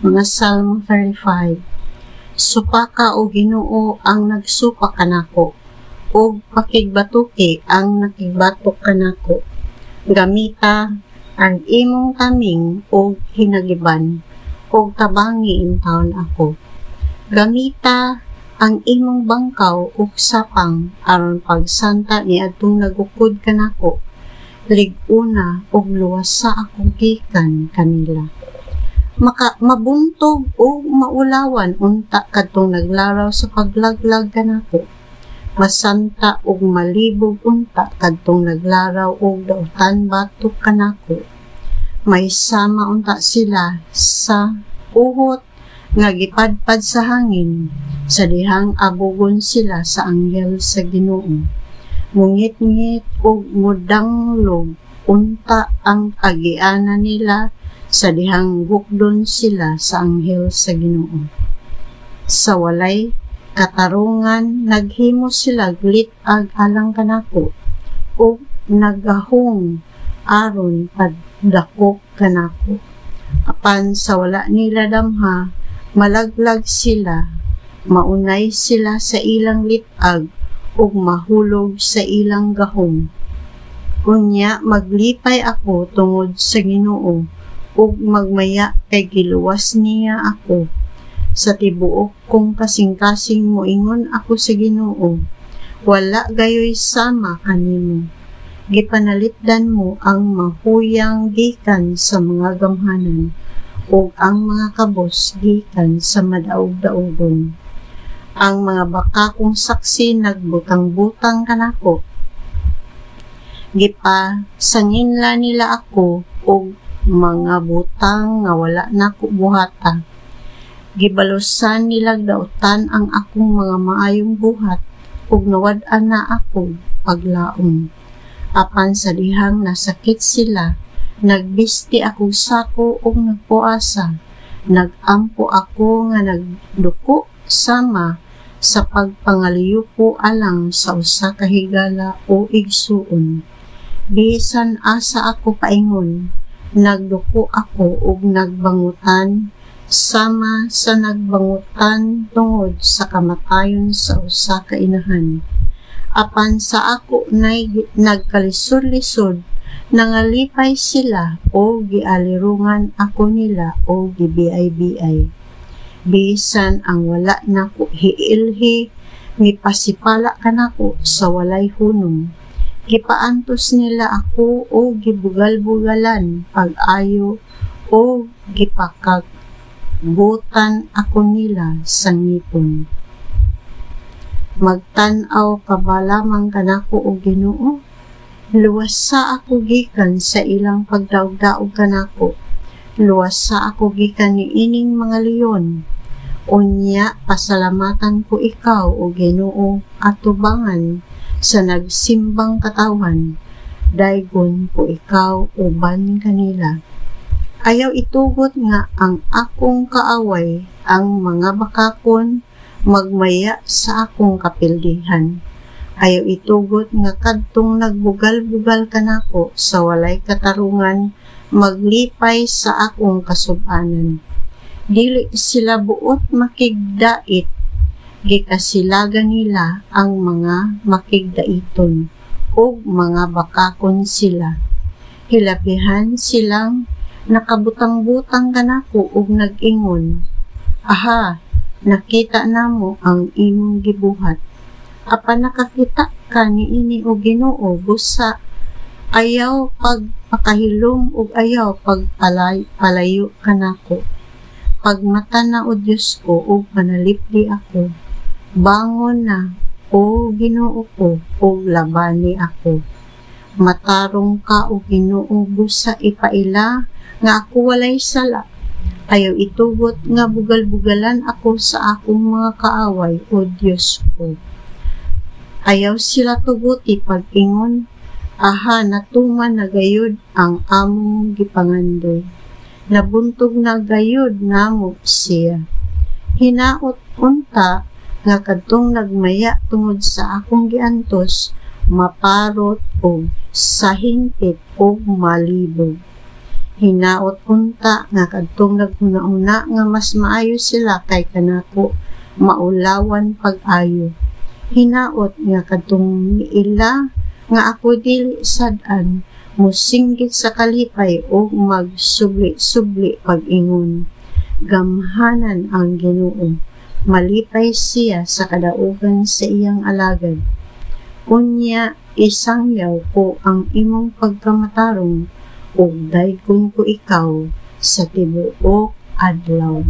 Mga Salmo 35. Supaka o Ginoo ang nagsupa kanako, ug pakigbatuki ang nakigbatok kanako. Gamita ang imong taming ug hinagiban, ug tabangi intawon ako. Gamita ang imong bangkaw ug sapang aron pagsanta ni adtong nagukod kanako. Lig-una ug luwasa ako gikan kanila. Mabuntog o maulawan unta kadtong naglaraw sa paglaglag kanako. Masanta ug malibog unta kadtong naglaraw og dautan batok kanako. May sama unta sila sa uhot nga gipadpad sa hangin, sa dihang abugon sila sa anghel sa Ginoo. Mungit-ngit ug mudanglog unta ang agianan nila, sa dihang gukdon sila sa anghel sa Ginoo. Sa walay katarungan naghimo sila glitag alang kanako, ug nagahong aron padakop kanako. Apan sa wala nila damha, malaglag sila, maunay sila sa ilang litag, ug mahulog sa ilang gahong. Unya maglipay ako tungod sa Ginoo, ug magmaya kay giluwas niya ako. Sa tibuok kong kasing-kasing moingon ako sa Ginoo, wala gayoy sama kanimo. Gipanalitdan mo ang mahuyang gikan sa mga gamhanan, ug ang mga kabos gikan sa madaog-daogon. Ang mga baka kong saksi nagbutang-butang kanako. Gipasanginla nila ako og mga butang nga wala nako buhata. Gibalusan nilag dautan ang akong mga maayong buhat, ug nawad-an na ako paglaom. Apan sa dihang nasakit sila, nagbisti akong sako ug nagpuasa. Nagampo ako nga nagduko sama sa pagpangaliyuko alang sa usa ka higala o igsuon. Bisan asa ako paingon, nagduko ako ug nagbangutan sama sa nagbangutan tungod sa kamatayon sa usa ka inahan. Apan sa ako nay nagkalisod-lisod, nangalipay sila o gialirungan ako nila o gibiay-biay. Bisan ang wala nako hiilhi, mipasipala kanako sa walay hunong. Gipaantos nila ako o gibugal-bugalan pag-ayo o gipakagbutan ako nila sa ngipon. Magtan-aw ka ba lamang kanako o Ginoo? Luwasa ako gikan sa ilang pagdaog-daog kanako. Luwasa ako gikan ni ining mga leon. Unya pasalamatan ko ikaw o Ginoo atubangan sa nagsimbang katawan, daygon ko ikaw uban kanila. Ayaw itugot nga ang akong kaaway, ang mga bakakon, magmaya sa akong kapildihan. Ayaw itugot nga kadtong nagbugal-bugal kanako sa walay katarungan, maglipay sa akong kasub-anan. Dili sila buot makigdait, gikasilagan nila ang mga makigdaiton, ug mga bakakon sila. Hilapihan silang nakabutang-butang kanako ug nag-ingon, aha, nakita namo ang imong gibuhat. Apan nakakita ka niini o Ginoo busa, ayaw pagpakahilom ug ayaw pagpalayo kanako. Pagmata na o Diyos ko ug panalipdi ako. Bangon na, o Ginoo ko, ug labani ako. Matarong ka, o Ginoo, busa ipaila, nga ako walay sala. Ayaw itugot nga bugal-bugalan ako sa akong mga kaaway, o Diyos ko. Ayaw sila tuguti pag-ingon, aha, natuman na gayud ang among gipangandoy. Nabuntog na gayud namo siya. Hinaot unta, nga kadtong nagmaya tungod sa akong giantos, maparot o sa hingpit o malibog. Hinaot unta nga kadtong naghuna-una nga mas maayo sila kay kanako, maulawan pag-ayo. Hinaot nga kadtong niila nga ako dili sad-an, musinggit sa kalipay o magsubli-subli pag-ingon. Gamhanan ang Ginoo, malipay siya sa kadaugan sa iyang alagad. Unya isangyaw ko ang imong pagkamatarong, ug dayggon ko ikaw sa tibuok adlaw.